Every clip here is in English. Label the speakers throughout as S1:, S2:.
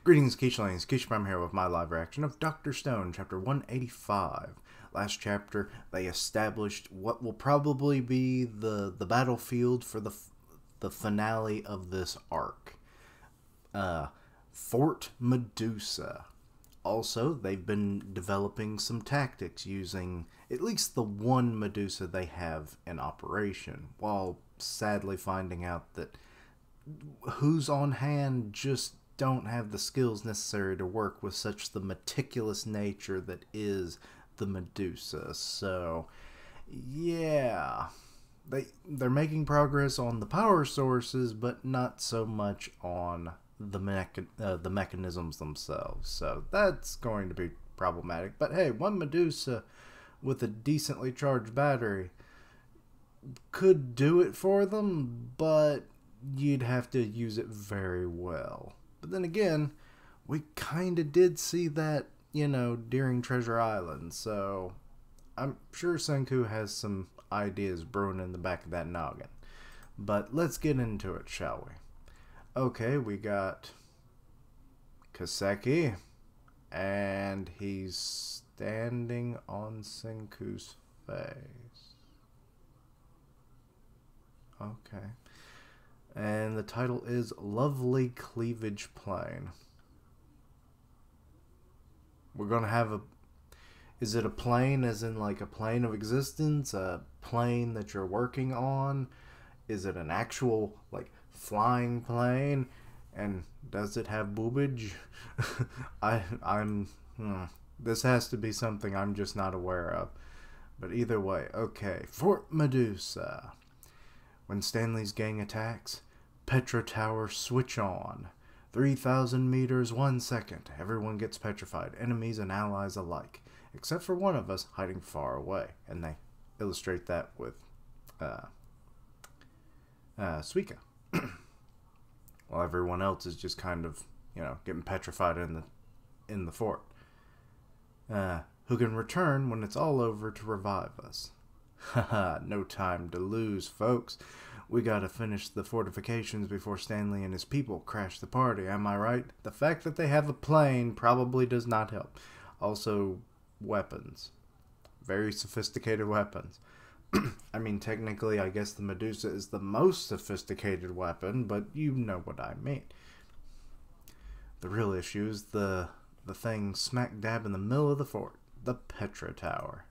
S1: Greetings, Keishlanes. Keisha Prime here with my live reaction of Dr. Stone, chapter 185. Last chapter, they established what will probably be the battlefield for the finale of this arc. Fort Medusa. Also, they've been developing some tactics using at least the one Medusa they have in operation, while sadly finding out that who's on hand just don't have the skills necessary to work with such the meticulous nature that is the Medusa. So, yeah, they're making progress on the power sources, but not so much on the mechanisms themselves. So that's going to be problematic. But hey, one Medusa with a decently charged battery could do it for them, but you'd have to use it very well. But then again, we kind of did see that, during Treasure Island, so I'm sure Senku has some ideas brewing in the back of that noggin. But let's get into it, shall we? Okay, we got Kaseki, and he's standing on Senku's face. Okay. And the title is Lovely Cleavage Plane. We're going to have a... Is it a plane as in like a plane of existence? A plane that you're working on? Is it an actual like flying plane? And does it have boobage? This has to be something I'm just not aware of. But either way, okay. Fort Medusa. When Stanley's gang attacks, Petra Towers switch on. 3,000 meters, 1 second. Everyone gets petrified, enemies and allies alike, except for one of us hiding far away. And they illustrate that with Suika. While everyone else is just kind of, getting petrified in the fort. Who can return when it's all over to revive us. Haha, no time to lose, folks. We gotta finish the fortifications before Stanley and his people crash the party, am I right? The fact that they have a plane probably does not help. Also, weapons. Very sophisticated weapons. I mean, technically, I guess the Medusa is the most sophisticated weapon, but you know what I mean. The real issue is the thing smack dab in the middle of the fort. The Petra Tower.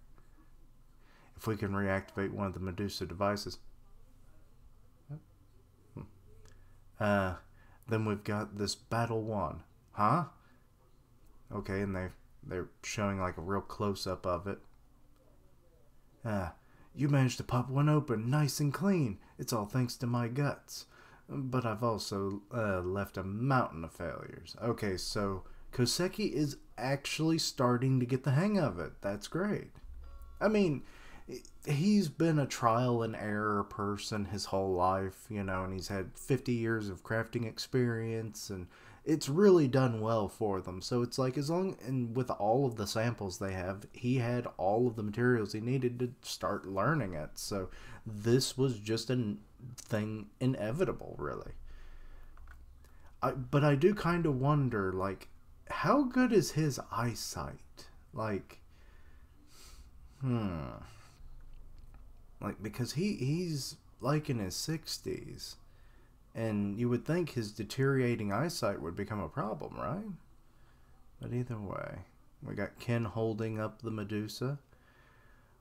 S1: If we can reactivate one of the Medusa devices, then we've got this battle won. Huh? Okay, and they're showing like a real close-up of it. You managed to pop one open nice and clean. It's all thanks to my guts. But I've also left a mountain of failures. Okay, so Kaseki is actually starting to get the hang of it. That's great. I mean, he's been a trial and error person his whole life, and he's had 50 years of crafting experience, and it's really done well for them. So it's like, and with all of the samples they have, he had all of the materials he needed to start learning it. So this was just a thing inevitable, really. But I do kind of wonder, like, how good is his eyesight? Like, because he's like in his 60s, and you would think his deteriorating eyesight would become a problem, right? But either way, we got Ken holding up the Medusa.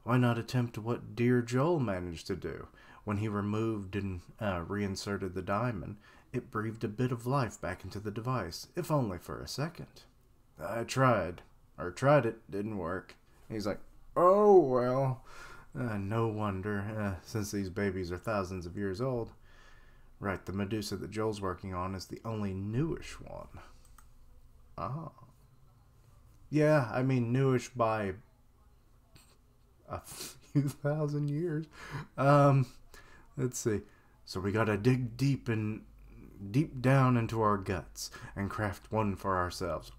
S1: Why not attempt what dear Joel managed to do? When he removed and reinserted the diamond, it breathed a bit of life back into the device, if only for a second. I tried it, didn't work. He's like, oh well. No wonder, since these babies are thousands of years old. Right, the Medusa that Joel's working on is the only newish one. Ah. Yeah, I mean newish by a few thousand years. Let's see. So we gotta dig deep down into our guts and craft one for ourselves.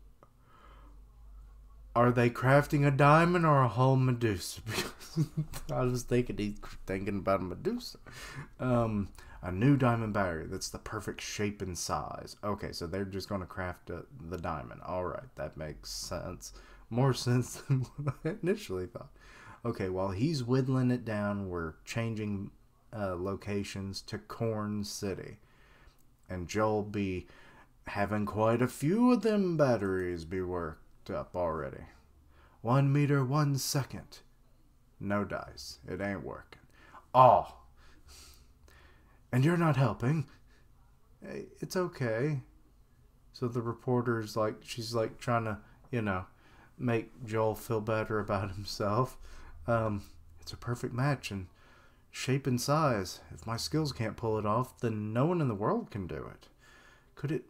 S1: Are they crafting a diamond or a whole Medusa? Because I was thinking he's thinking about a Medusa. A new diamond battery that's the perfect shape and size. Okay, so they're just going to craft the diamond. Alright, that makes sense. More sense than what I initially thought. Okay, while he's whittling it down, we're changing locations to Corn City. And Joel be having quite a few of them batteries be worked up already. 1 meter, 1 second. No dice. It ain't working. Oh. And you're not helping. Hey, it's okay. So the reporter's like, she's like trying to, make Joel feel better about himself. It's a perfect match in shape and size. If my skills can't pull it off, then no one in the world can do it. Could it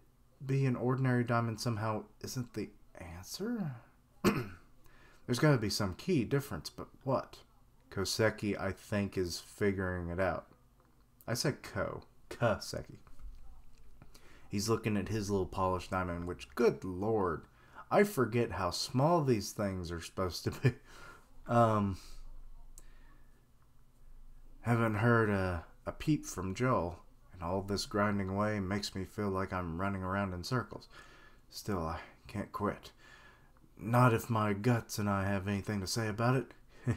S1: be an ordinary diamond somehow isn't the answer? There's got to be some key difference, but what? Kaseki, I think, is figuring it out. I said Kaseki. He's looking at his little polished diamond, which, good lord, I forget how small these things are supposed to be. Haven't heard a peep from Joel, and all this grinding away makes me feel like I'm running around in circles. Still, I can't quit. Not if my guts and I have anything to say about it.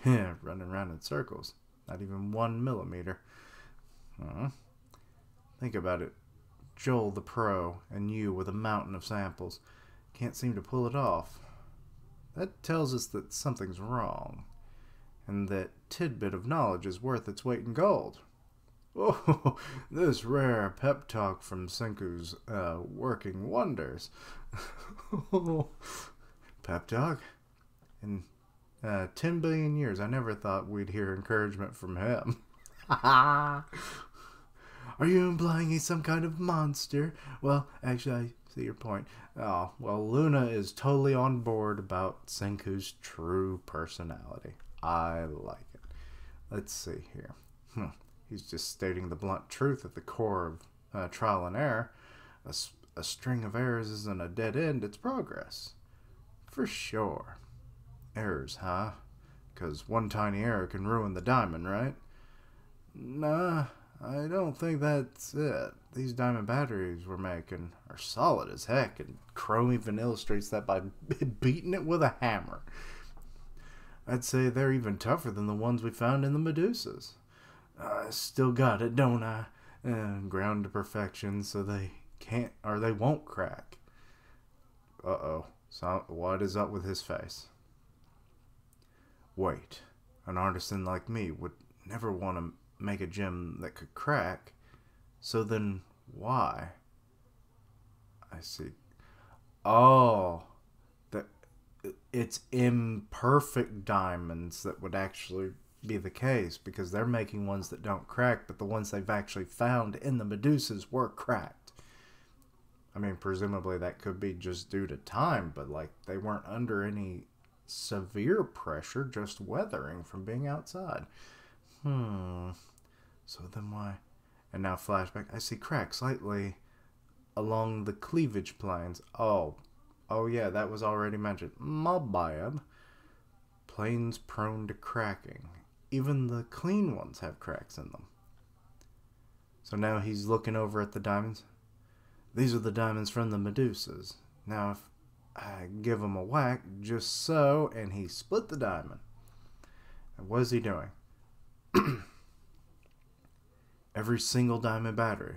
S1: Running around in circles. Not even 1 millimeter. Think about it. Joel the pro, and you with a mountain of samples. Can't seem to pull it off. That tells us that something's wrong. And that tidbit of knowledge is worth its weight in gold. Oh, this rare pep talk from Senku's working wonders. Pep talk? In 10 billion years, I never thought we'd hear encouragement from him. Are you implying he's some kind of monster? Well, actually, I see your point. Oh, well, Luna is totally on board about Senku's true personality. I like it. Let's see here. He's just stating the blunt truth at the core of trial and error. A string of errors isn't a dead end, it's progress. For sure. Errors, huh? Because one tiny error can ruin the diamond, right? Nah, I don't think that's it. These diamond batteries we're making are solid as heck, and Chrome even illustrates that by beating it with a hammer. I'd say they're even tougher than the ones we found in the Medusas. I still got it, don't I? Ground to perfection so they can't, or they won't crack. Uh-oh. So what is up with his face? Wait. An artisan like me would never want to make a gem that could crack. So then why? I see. Oh. It's imperfect diamonds that would actually be the case, because they're making ones that don't crack, but the ones they've actually found in the Medusas were cracked. I mean, presumably that could be just due to time, but like they weren't under any severe pressure, just weathering from being outside. So then why? And now flashback, I see cracks slightly along the cleavage planes. Oh yeah, that was already mentioned. My bad. Planes prone to cracking. Even the clean ones have cracks in them. So now he's looking over at the diamonds. These are the diamonds from the Medusas. Now if I give him a whack, just so, and he split the diamond. And what is he doing? Every single diamond battery.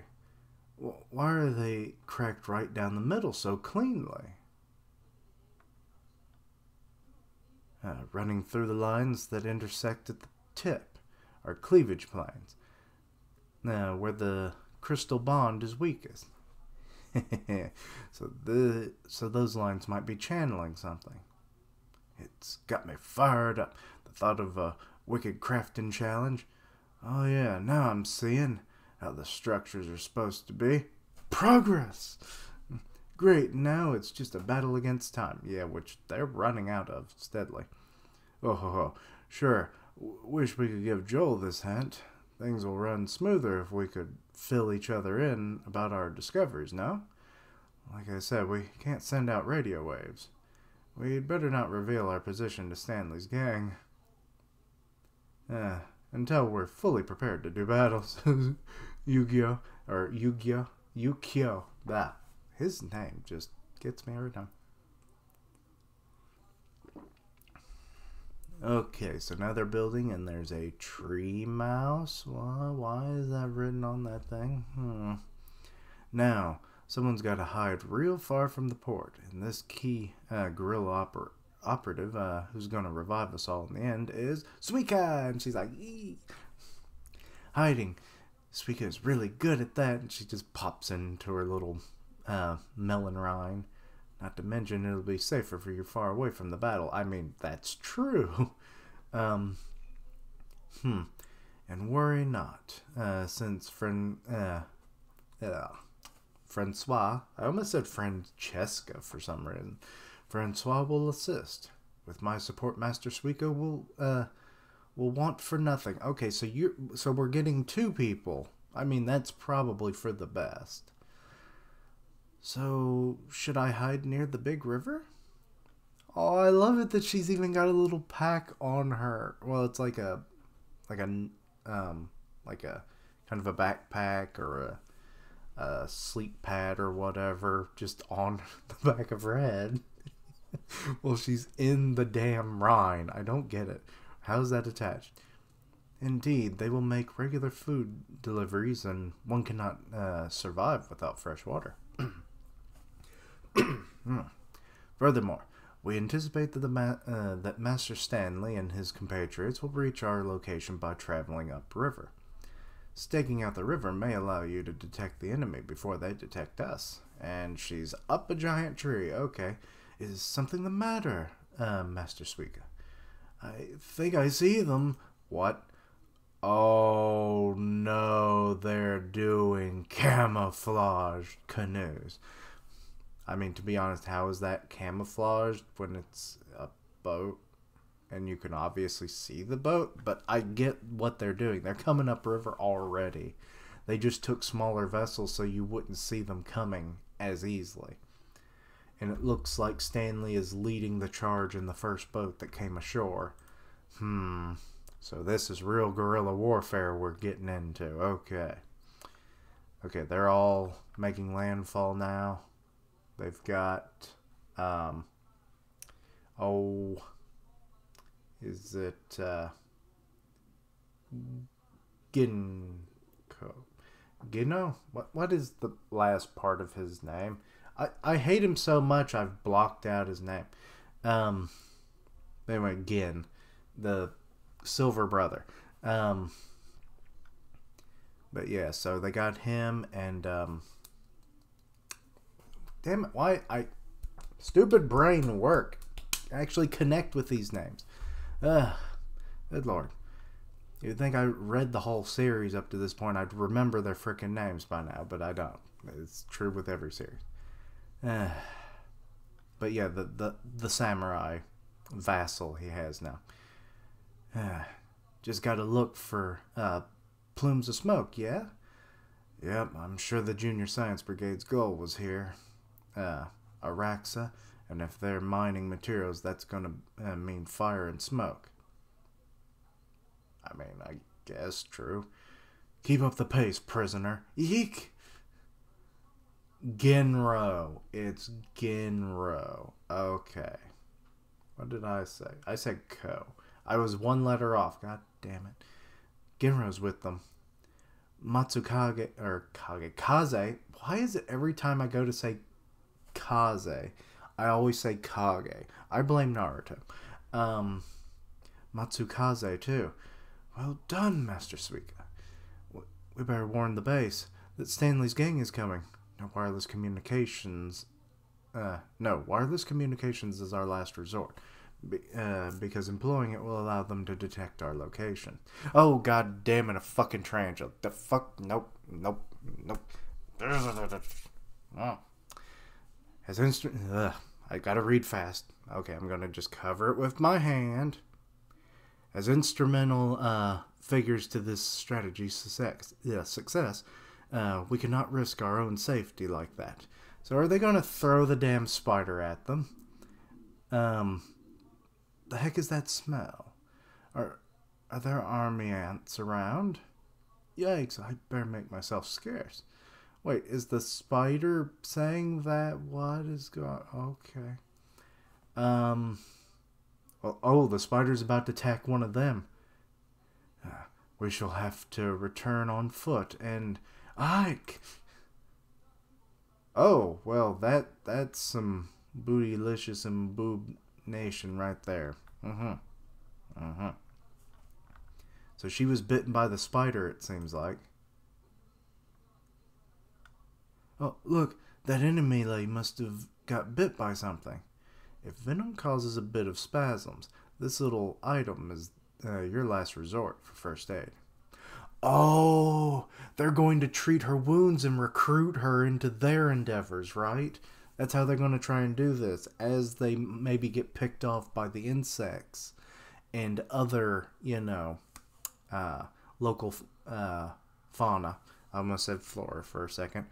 S1: Why are they cracked right down the middle so cleanly? Running through the lines that intersect at the tip are cleavage planes, where the crystal bond is weakest. So those lines might be channeling something. It's got me fired up. The thought of a wicked crafting challenge. Oh yeah, now I'm seeing how the structures are supposed to be. Progress! Great, now it's just a battle against time. Yeah, which they're running out of steadily. Sure, wish we could give Joel this hint. Things will run smoother if we could fill each other in about our discoveries, no? Like I said, we can't send out radio waves. We'd better not reveal our position to Stanley's gang. Until we're fully prepared to do battles. Yu-Gi-Oh! Or Yu-Gi-Oh! Yukio. That. His name just gets me every time. Okay, so now they're building and there's a tree mouse. Why is that written on that thing? Now, someone's got to hide real far from the port. And this key guerrilla operative who's going to revive us all in the end is Suika. And she's like, ee. Hiding. Suika is really good at that. And she just pops into her little melon rind. Not to mention, it'll be safer for you far away from the battle. I mean, that's true. And worry not, since Francois, I almost said Francesca for some reason. Francois will assist. With my support, Master Suiko will want for nothing. Okay, so we're getting 2 people. I mean, that's probably for the best. So, should I hide near the big river? Oh, I love it that she's even got a little pack on her. Well, it's like a kind of a backpack or a sleep pad or whatever, just on the back of her head. Well, she's in the damn Rhine. I don't get it. How's that attached? Indeed, they will make regular food deliveries, and one cannot survive without fresh water. Furthermore, we anticipate that that Master Stanley and his compatriots will reach our location by traveling upriver. Staking out the river may allow you to detect the enemy before they detect us. And she's up a giant tree. Okay. Is something the matter, Master Suika? I think I see them. What? Oh no, they're doing camouflage canoes. I mean, to be honest, how is that camouflaged when it's a boat and you can obviously see the boat? But I get what they're doing. They're coming upriver already. They just took smaller vessels so you wouldn't see them coming as easily. And it looks like Stanley is leading the charge in the first boat that came ashore. So this is real guerrilla warfare we're getting into. Okay. Okay, they're all making landfall now. They've got, is it, Gino? What is the last part of his name? I hate him so much I've blocked out his name. Anyway, Gin, the Silver Brother. But yeah, so they got him and, damn it, why stupid brain work. Actually connect with these names. Good lord. You'd think I read the whole series up to this point. I'd remember their frickin' names by now, but I don't. It's true with every series. But yeah, the samurai vassal he has now. Just gotta look for plumes of smoke, yeah? Yep, I'm sure the Junior Science Brigade's goal was here. Araxa, and if they're mining materials, that's gonna mean fire and smoke. I mean, I guess true. Keep up the pace, prisoner. Eek! Genro. It's Genro. Okay. What did I say? I said Ko. I was 1 letter off. God damn it. Genro's with them. Matsukage, or Kaze. Why is it every time I go to say Kaze, I always say Kage? I blame Naruto. Matsukaze too. Well done, Master Suika. We better warn the base that Stanley's gang is coming. No wireless communications. No, wireless communications is our last resort. Because employing it will allow them to detect our location. Oh, god damn it, a fucking tarantula. The fuck? Nope. Oh. As I gotta read fast. Okay, I'm gonna just cover it with my hand. As instrumental figures to this strategy success, we cannot risk our own safety like that. So are they gonna throw the damn spider at them? The heck is that smell? Are there army ants around? Yikes, I better make myself scarce. Wait, is the spider saying that? What is going... Okay. Um... Oh, the spider's about to attack one of them. We shall have to return on foot, and... Ike! Oh, well, that's some bootylicious and boob nation right there. So she was bitten by the spider, it seems like. Oh, look, that enemy lady must have got bit by something. If venom causes a bit of spasms, this little item is your last resort for first aid. Oh, they're going to treat her wounds and recruit her into their endeavors, right? That's how they're going to try and do this, as they maybe get picked off by the insects and other, local fauna. I almost said flora for a second.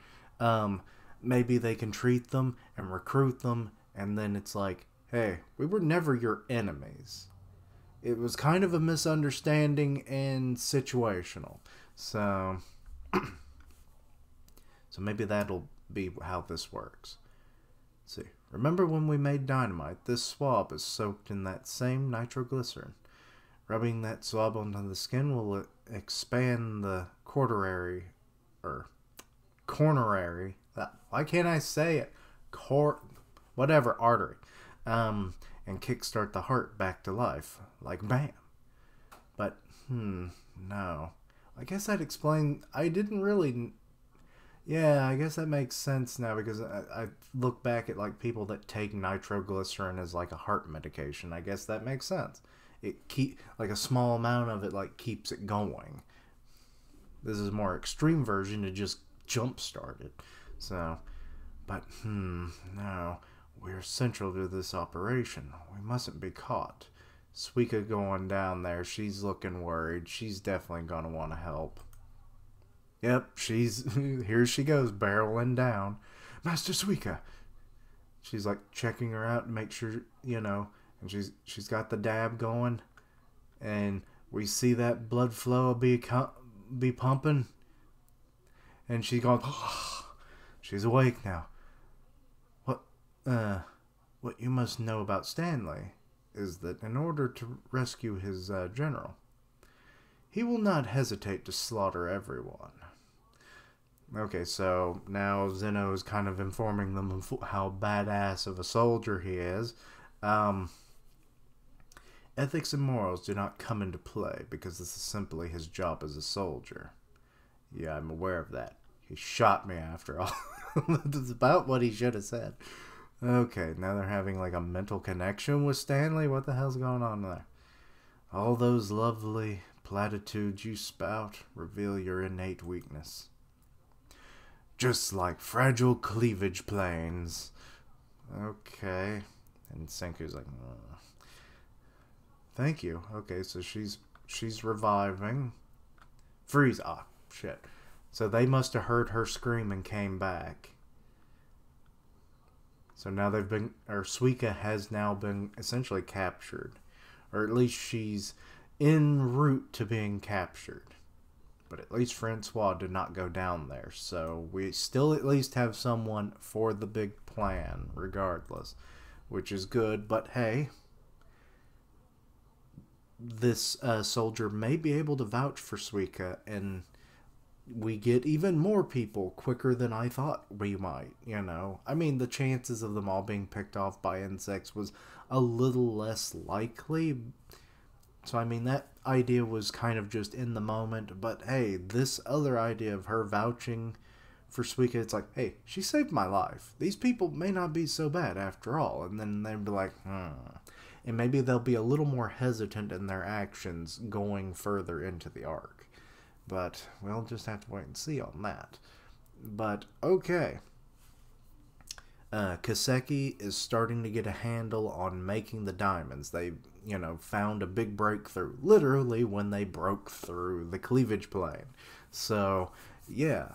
S1: Maybe they can treat them and recruit them, and then it's like, hey, we were never your enemies. It was kind of a misunderstanding and situational. So maybe that'll be how this works. Let's see. Remember when we made dynamite? This swab is soaked in that same nitroglycerin. Rubbing that swab onto the skin will expand the coronary. Why can't I say it? Artery. And kickstart the heart back to life. Like bam. But, no. I guess I'd explain... I didn't really... Yeah, I guess that makes sense now, because I look back at, like, people that take nitroglycerin as, like, a heart medication. I guess that makes sense. Like, a small amount of it, like, keeps it going. This is a more extreme version to just jumpstart it. So, but, no... We're central to this operation. We mustn't be caught. Suika going down there. She's looking worried. She's definitely going to want to help. Yep, here she goes, barreling down. Master Suika. She's like checking her out to make sure, and she's got the dab going. And we see that blood flow be pumping. And she's going, she's awake now. What you must know about Stanley is that in order to rescue his general, he will not hesitate to slaughter everyone. Okay, so now Zeno is kind of informing them of how badass of a soldier he is. Ethics and morals do not come into play because this is simply his job as a soldier. Yeah, I'm aware of that. He shot me after all. That's about what he should have said. Okay, now they're having like a mental connection with Stanley? What the hell's going on there? All those lovely platitudes you spout reveal your innate weakness. Just like fragile cleavage planes. Okay. And Senku's like, thank you. Okay, so she's reviving. Freeze. Ah, shit. So they must have heard her scream and came back. So now Suika has now been essentially captured. Or at least she's en route to being captured. But at least Francois did not go down there. So we still at least have someone for the big plan, regardless. Which is good, but hey. This soldier may be able to vouch for Suika, and we get even more people quicker than I thought we might, I mean, the chances of them all being picked off by insects was a little less likely. So, I mean, that idea was kind of just in the moment. But, hey, this other idea of her vouching for Suika, it's like, hey, she saved my life. These people may not be so bad after all. And then they'd be like, And maybe they'll be a little more hesitant in their actions going further into the arc. But we'll just have to wait and see on that. But, okay. Kaseki is starting to get a handle on making the diamonds. They, found a big breakthrough. Literally when they broke through the cleavage plane. So, yeah.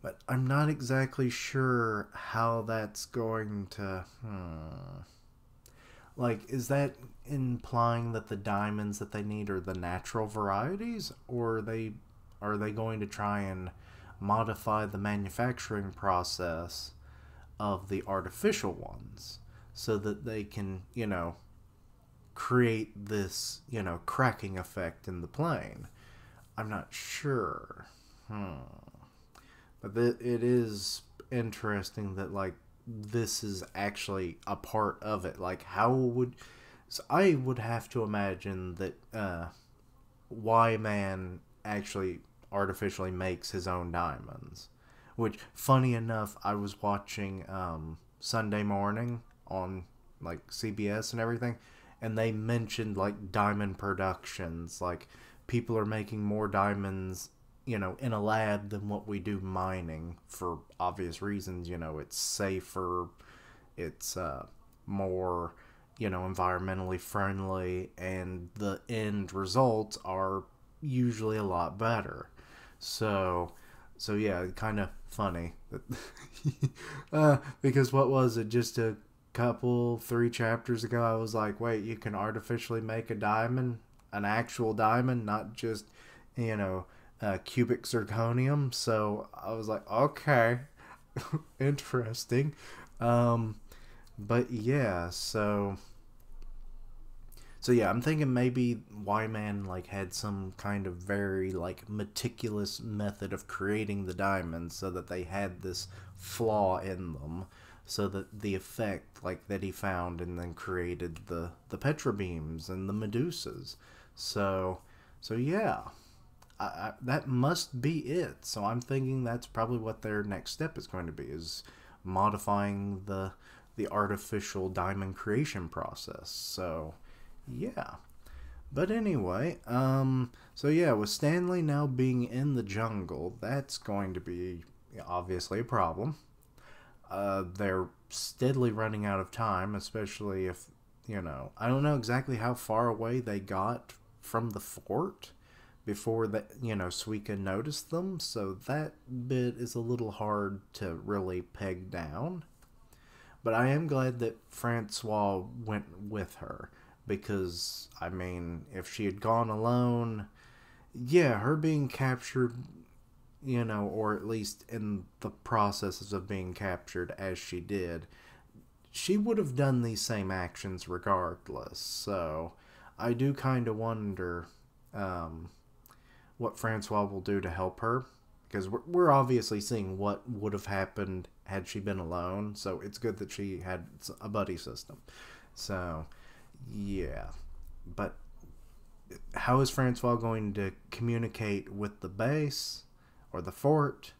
S1: But I'm not exactly sure how that's going to... Like, is that implying that the diamonds that they need are the natural varieties? Or are they going to try and modify the manufacturing process of the artificial ones so that they can, create this, cracking effect in the plane? I'm not sure. But it is interesting that, like, this is actually a part of it. Like, so I would have to imagine that Y-Man actually artificially makes his own diamonds. Which, funny enough, I was watching Sunday Morning on, like, CBS and everything, and they mentioned, like, diamond productions. Like, people are making more diamonds, in a lab than what we do mining, for obvious reasons. It's safer, it's more, environmentally friendly, and the end results are usually a lot better. So yeah, kind of funny that because what was it, just a couple 3 chapters ago, I was like, wait, you can artificially make a diamond, an actual diamond, not just cubic zirconium. So I was like, okay, interesting. But yeah, so yeah, I'm thinking maybe Y-Man, like, had some kind of very, like, meticulous method of creating the diamonds so that they had this flaw in them, so that the effect, like, that he found and then created the petrobeams and the Medusas. So yeah, that must be it. So I'm thinking that's probably what their next step is going to be, is modifying the artificial diamond creation process. So yeah. But anyway, so yeah, with Stanley now being in the jungle, that's going to be obviously a problem. They're steadily running out of time, especially if, I don't know exactly how far away they got from the fort before that, Suika noticed them, so that bit is a little hard to really peg down. But I am glad that Francois went with her, because, I mean, if she had gone alone, yeah, her being captured, or at least in the processes of being captured as she did, she would have done these same actions regardless. So I do kind of wonder what Francois will do to help her, because we're obviously seeing what would have happened had she been alone. So it's good that she had a buddy system. So yeah, but how is Francois going to communicate with the base or the fort?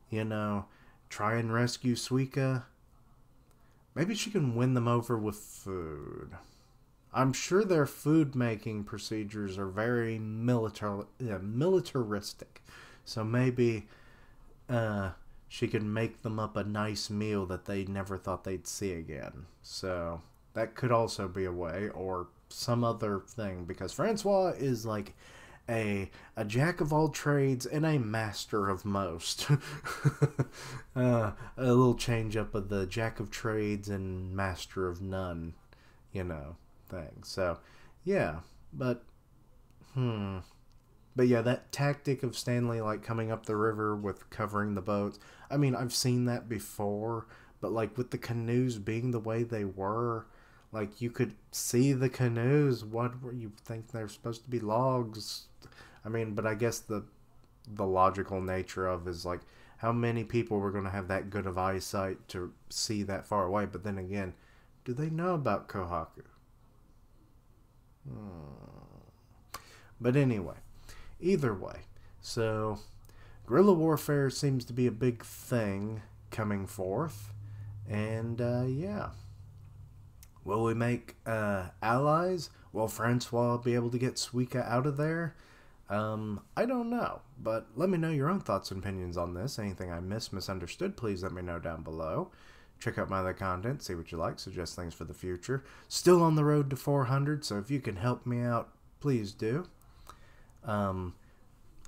S1: Try and rescue Suika. Maybe she can win them over with food. I'm sure their food making procedures are very militaristic. So maybe she can make them up a nice meal that they never thought they'd see again. So that could also be a way, or some other thing, because Francois is like a jack of all trades and a master of most. A little change up of the jack of trades and master of none, thing. So yeah, but yeah, that tactic of Stanley, like, coming up the river with covering the boats, I mean, I've seen that before, but, like, with the canoes being the way they were, like, you could see the canoes. What were you think they're supposed to be logs? I mean, but I guess the logical nature of is, like, how many people were going to have that good of eyesight to see that far away? But then again, do they know about Kohaku? But anyway, either way, so guerrilla warfare seems to be a big thing coming forth, and yeah. Will we make allies? Will Francois be able to get Suika out of there? I don't know, but let me know your own thoughts and opinions on this. Anything I misunderstood, please let me know down below. Check out my other content, see what you like, suggest things for the future. Still on the road to 400, so if you can help me out, please do.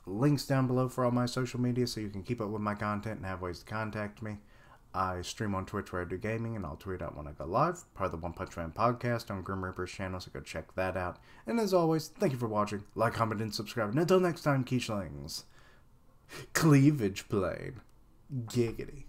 S1: Links down below for all my social media so you can keep up with my content and have ways to contact me. I stream on Twitch where I do gaming, and I'll tweet out when I go live. Part of the One Punch Man podcast on Grim Reaper's channel, so go check that out. And as always, thank you for watching. Like, comment, and subscribe. And until next time, Keechlings, Cleavage plane. Giggity.